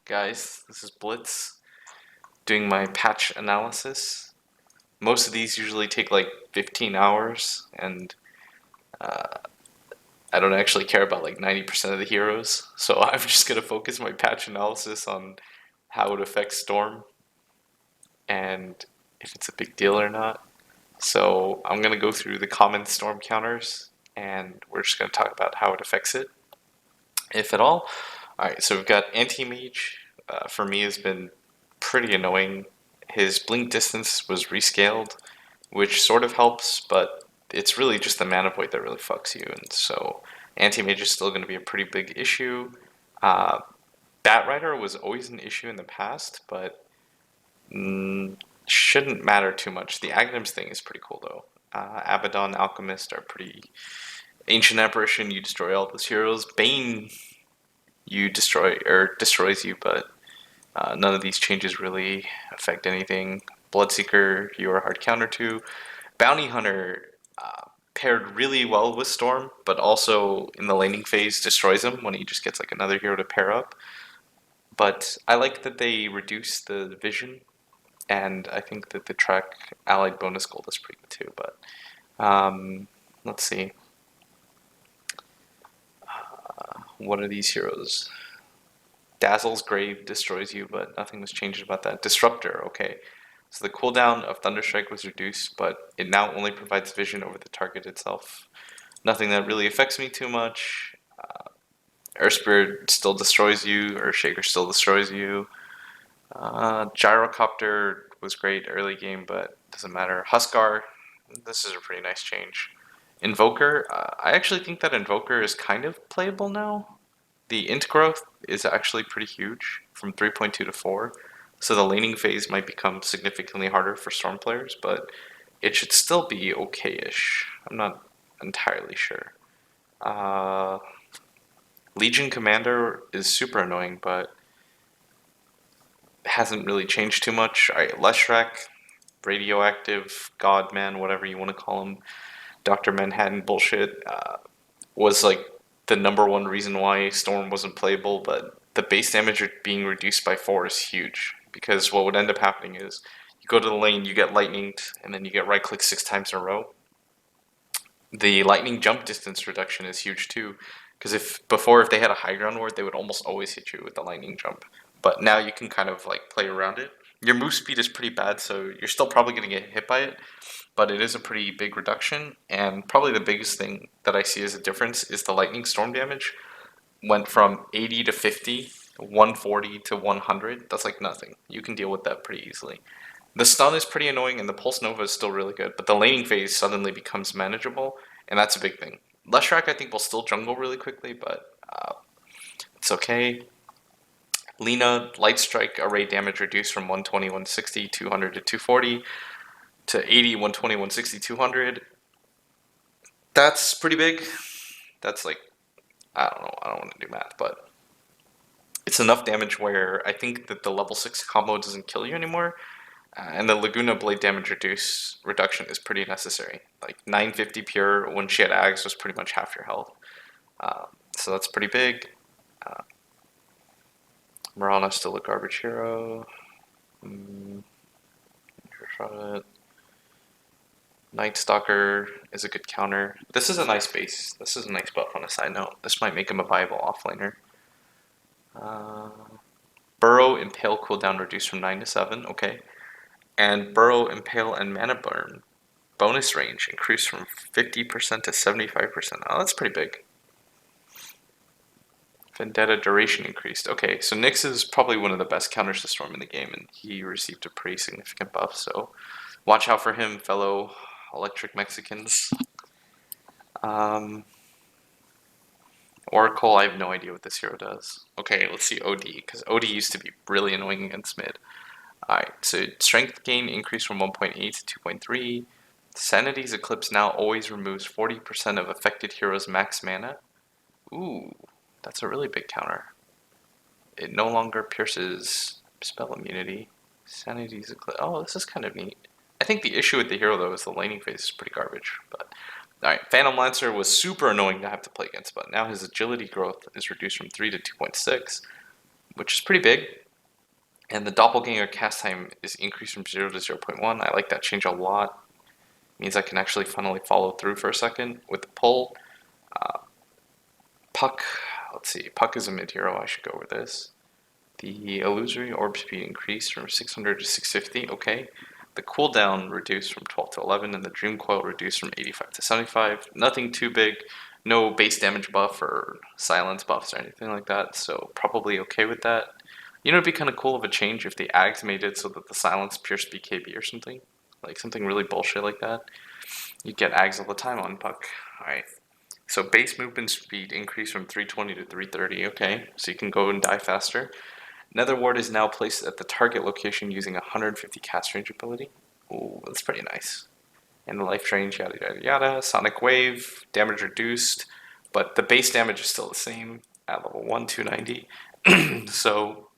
guys? This is Blitz doing my patch analysis. Most of these usually take like 15 hours, and I don't actually care about like 90% of the heroes, so I'm just gonna focus my patch analysis on how it affects Storm and if it's a big deal or not. So I'm gonna go through the common Storm counters, and we're just gonna talk about how it affects it, if at all. Alright, so we've got Anti-Mage. For me, has been pretty annoying. His blink distance was rescaled, which sort of helps, but it's really just the mana void that really fucks you, and so Anti-Mage is still going to be a pretty big issue. Uh, Batrider was always an issue in the past, but shouldn't matter too much. The Aghanims thing is pretty cool though. Abaddon, Alchemist are pretty. Ancient Apparition, you destroy all those heroes. Bane, you destroy or destroys you, but none of these changes really affect anything. Bloodseeker, you are a hard counter to. Bounty Hunter paired really well with Storm, but also in the laning phase destroys him when he just gets like another hero to pair up. But I like that they reduce the vision, and I think that the track allied bonus gold is pretty good too. But let's see. What are these heroes? Dazzle's Grave destroys you, but nothing was changed about that. Disruptor, okay. So the cooldown of Thunderstrike was reduced, but it now only provides vision over the target itself. Nothing that really affects me too much. Air Spirit still destroys you, or Shaker still destroys you. Gyrocopter was great early game, but doesn't matter. Huskar, this is a pretty nice change. Invoker, I actually think that Invoker is kind of playable now. The int growth is actually pretty huge, from 3.2 to 4, so the laning phase might become significantly harder for Storm players, but it should still be okay-ish. I'm not entirely sure. Legion Commander is super annoying, but hasn't really changed too much. Alright, Leshrac, Radioactive, Godman, whatever you want to call him, Dr. Manhattan bullshit, was like the number one reason why Storm wasn't playable, but the base damage being reduced by 4 is huge, because what would end up happening is you go to the lane, you get lightninged, and then you get right click 6 times in a row. The lightning jump distance reduction is huge too, because if they had a high ground ward, they would almost always hit you with the lightning jump, but now you can kind of like play around it. Your move speed is pretty bad, so you're still probably going to get hit by it, but it is a pretty big reduction, and probably the biggest thing that I see as a difference is the lightning storm damage went from 80 to 50, 140 to 100. That's like nothing. You can deal with that pretty easily. The stun is pretty annoying, and the pulse nova is still really good, but the laning phase suddenly becomes manageable, and that's a big thing. Leshrac I think will still jungle really quickly, but it's okay. Lina, Light Strike array damage reduced from 120, 160, 200 to 240 to 80, 120, 160, 200. That's pretty big. That's like, I don't know, I don't want to do math, but it's enough damage where I think that the level 6 combo doesn't kill you anymore, and the Laguna Blade damage reduction is pretty necessary. Like 950 pure when she had Ags was pretty much half your health. So that's pretty big. Mirana's still a garbage hero. Night Stalker is a good counter. This is a nice base. This is a nice buff on a side note. This might make him a viable offlaner. Burrow, Impale cooldown reduced from 9 to 7, okay. And Burrow, Impale, and Mana Burn bonus range increased from 50% to 75%. Oh, that's pretty big. Vendetta duration increased. Okay, so Nyx is probably one of the best counters to Storm in the game, and he received a pretty significant buff, so watch out for him, fellow electric Mexicans. Oracle, I have no idea what this hero does. Okay, let's see OD, because OD used to be really annoying against mid. Alright, so strength gain increased from 1.8 to 2.3. Sanity's Eclipse now always removes 40% of affected heroes' max mana. Ooh, that's a really big counter. It no longer pierces spell immunity. Sanity's Eclipse. Oh, this is kind of neat. I think the issue with the hero, though, is the laning phase is pretty garbage. But alright, Phantom Lancer was super annoying to have to play against, but now his agility growth is reduced from 3 to 2.6, which is pretty big. And the doppelganger cast time is increased from 0 to 0.1. I like that change a lot. It means I can actually finally follow through for a second with the pull. Puck, let's see, Puck is a mid-hero, I should go over this. The illusory orb speed increased from 600 to 650, okay. The cooldown reduced from 12 to 11, and the dream coil reduced from 85 to 75. Nothing too big, no base damage buff or silence buffs or anything like that, so probably okay with that. You know, it'd be kind of cool of a change if the Ags made it so that the silence pierced BKB or something. Like something really bullshit like that. You'd get Ags all the time on Puck. Alright. So base movement speed increased from 320 to 330, okay. So you can go and die faster. Nether ward is now placed at the target location using 150 cast range ability. Ooh, that's pretty nice. And the life range, yada yada yada. Sonic wave, damage reduced, but the base damage is still the same at level 1, 290. So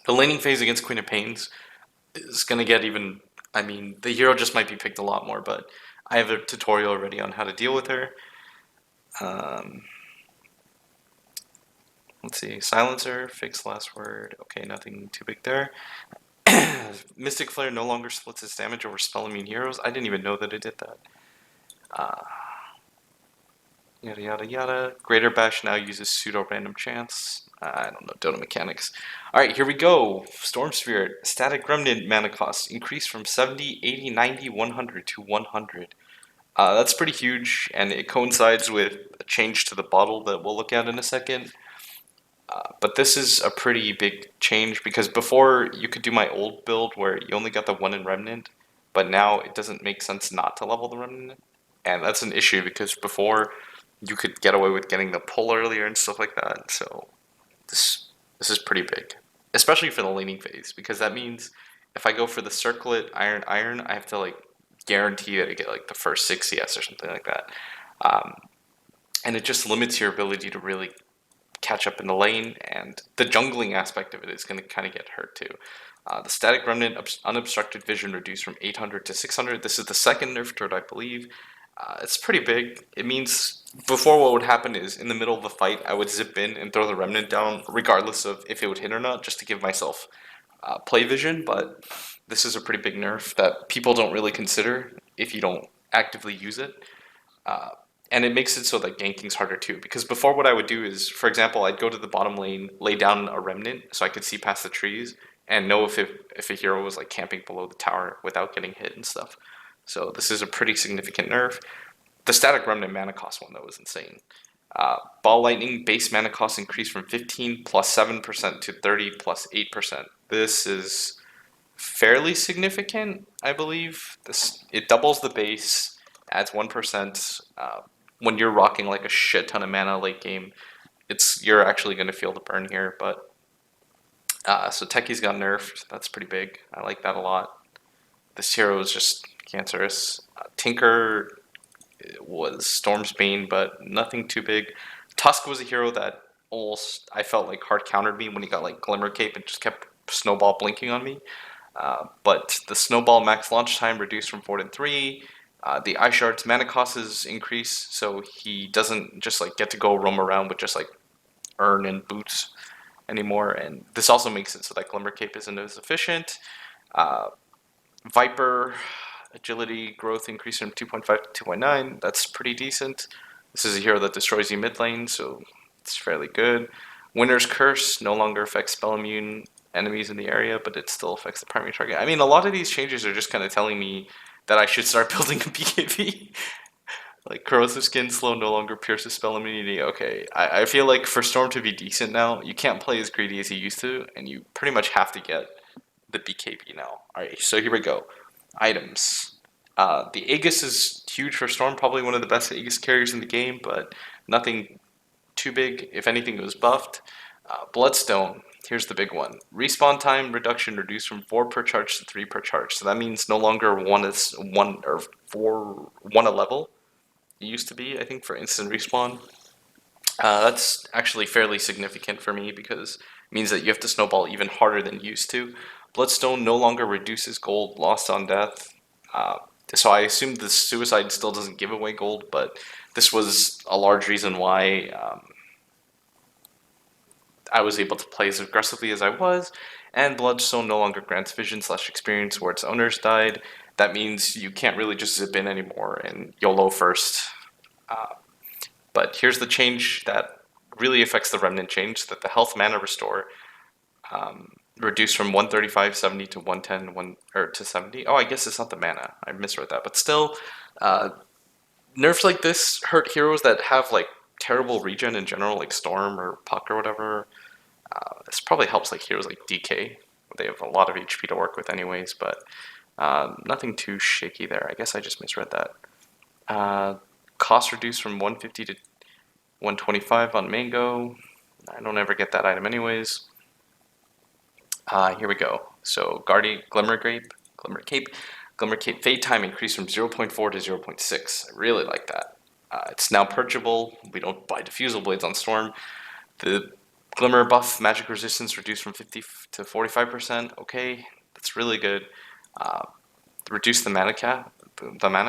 the laning phase against Queen of Pains is going to get even, I mean, the hero just might be picked a lot more, but I have a tutorial already on how to deal with her. Let's see, silencer, fixed last word, okay, nothing too big there. Mystic Flare no longer splits its damage over spell immune heroes. I didn't even know that it did that. Yada yada yada. Greater Bash now uses pseudo random chance. I don't know, Dota mechanics. Alright, here we go. Storm Spirit. Static Remnant mana cost increased from 70, 80, 90, 100 to 100. That's pretty huge, and it coincides with a change to the bottle that we'll look at in a second. But this is a pretty big change because before you could do my old build where you only got the 1 in Remnant, but now it doesn't make sense not to level the Remnant. And that's an issue because before you could get away with getting the pull earlier and stuff like that. So this is pretty big, especially for the laning phase, because that means if I go for the circlet iron, I have to like guarantee that I get like the first 6 CS or something like that. And it just limits your ability to really catch up in the lane, and the jungling aspect of it is going to kind of get hurt too. The static remnant unobstructed vision reduced from 800 to 600. This is the second nerf to it, I believe. It's pretty big. It means before what would happen is in the middle of the fight, I would zip in and throw the remnant down, regardless of if it would hit or not, just to give myself play vision. But this is a pretty big nerf that people don't really consider if you don't actively use it. And it makes it so that ganking's harder too. Because before what I would do is, for example, I'd go to the bottom lane, lay down a remnant so I could see past the trees and know if a hero was like camping below the tower without getting hit and stuff. So this is a pretty significant nerf. The static remnant mana cost one though is insane. Ball lightning base mana cost increased from 15 plus 7% to 30 plus 8%. This is fairly significant, I believe. It doubles the base, adds 1%. When you're rocking like a shit ton of mana late game, you're actually going to feel the burn here. But so Techie's got nerfed. That's pretty big. I like that a lot. This hero is just cancerous. Tinker was Storm's Bane, but nothing too big. Tusk was a hero that almost I felt like hard countered me when he got like Glimmer Cape and just kept Snowball blinking on me. But the Snowball max launch time reduced from 4 to 3. The Eye Shard's mana cost is increased, so he doesn't just like get to go roam around with just like Urn and Boots anymore. And this also makes it so that Glimmer Cape isn't as efficient. Viper agility growth increased from 2.5 to 2.9. That's pretty decent. This is a hero that destroys you mid lane, so it's fairly good. Winter's Curse no longer affects spell immune enemies in the area, but it still affects the primary target. I mean, a lot of these changes are just kind of telling me that I should start building a BKB. Like, corrosive skin slow no longer pierces spell immunity. Okay, I feel like for Storm to be decent now, you can't play as greedy as you used to, and you pretty much have to get the BKB now. Alright, so here we go. Items. The Aegis is huge for Storm, probably one of the best Aegis carriers in the game, but nothing too big. If anything, it was buffed. Bloodstone. Here's the big one. Respawn time reduction reduced from 4 per charge to 3 per charge. So that means no longer one a level. It used to be, I think, for instant respawn. That's actually fairly significant for me because it means that you have to snowball even harder than you used to. Bloodstone no longer reduces gold lost on death. So I assume the suicide still doesn't give away gold, but this was a large reason why I was able to play as aggressively as I was, and Bloodstone no longer grants vision/experience where its owners died. That means you can't really just zip in anymore and YOLO first. But here's the change that really affects the Remnant change, that the health mana restore reduced from 135/70 to 110 or to 70. Oh, I guess it's not the mana. I misread that. But still, nerfs like this hurt heroes that have like terrible regen in general, like Storm or Puck or whatever. This probably helps like heroes like DK. They have a lot of HP to work with anyways, but nothing too shaky there. I guess I just misread that. Cost reduced from 150 to 125 on Mango. I don't ever get that item anyways. Here we go. So Guardian Glimmer Cape fade time increased from 0.4 to 0.6. I really like that. It's now purgeable. We don't buy diffusal blades on Storm. The Glimmer buff magic resistance reduced from 50 to 45%. Okay, that's really good. Reduce the mana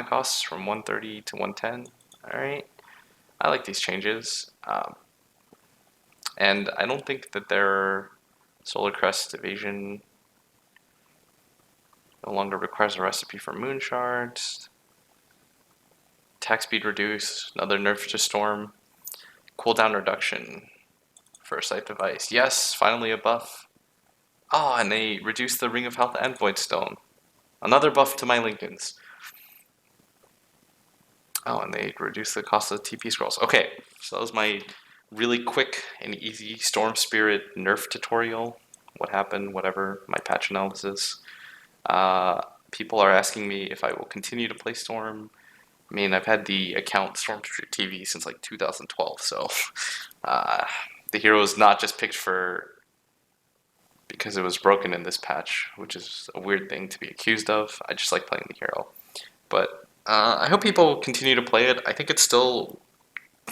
costs from 130 to 110. All right, I like these changes. And I don't think that their Solar Crest evasion no longer requires a recipe for moon shards. Attack speed reduced, another nerf to Storm. Cooldown reduction for a Scythe device. Yes, finally a buff. Oh, and they reduced the Ring of Health and Void Stone. Another buff to my Lincolns. Oh, and they reduced the cost of TP scrolls. Okay, so that was my really quick and easy Storm Spirit nerf tutorial. What happened, whatever, my patch analysis. People are asking me if I will continue to play Storm. I mean, I've had the account Storm TV since like 2012, so the hero is not just picked for because it was broken in this patch, which is a weird thing to be accused of. I just like playing the hero. But I hope people continue to play it. I think it's still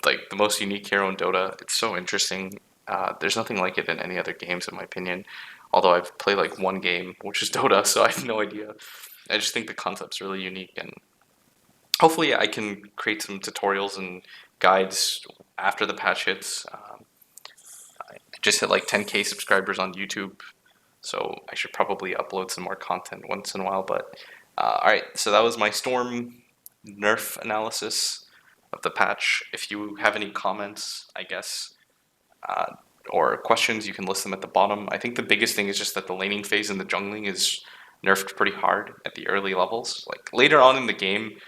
like the most unique hero in Dota. It's so interesting. There's nothing like it in any other games, in my opinion. Although I've played like one game, which is Dota, so I have no idea. I just think the concept's really unique, and hopefully I can create some tutorials and guides after the patch hits. I just hit like 10K subscribers on YouTube, so I should probably upload some more content once in a while. But alright, so that was my Storm nerf analysis of the patch. If you have any comments, I guess, or questions, you can list them at the bottom. I think the biggest thing is just that the laning phase and the jungling is nerfed pretty hard at the early levels. Like later on in the game,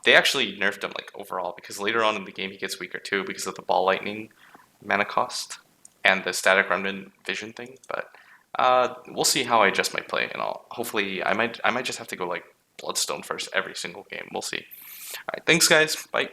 they actually nerfed him like overall, because later on in the game he gets weaker too because of the ball lightning mana cost and the static remnant vision thing. But we'll see how I adjust my play, and hopefully I might just have to go like Bloodstone first every single game. We'll see. All right, thanks guys. Bye.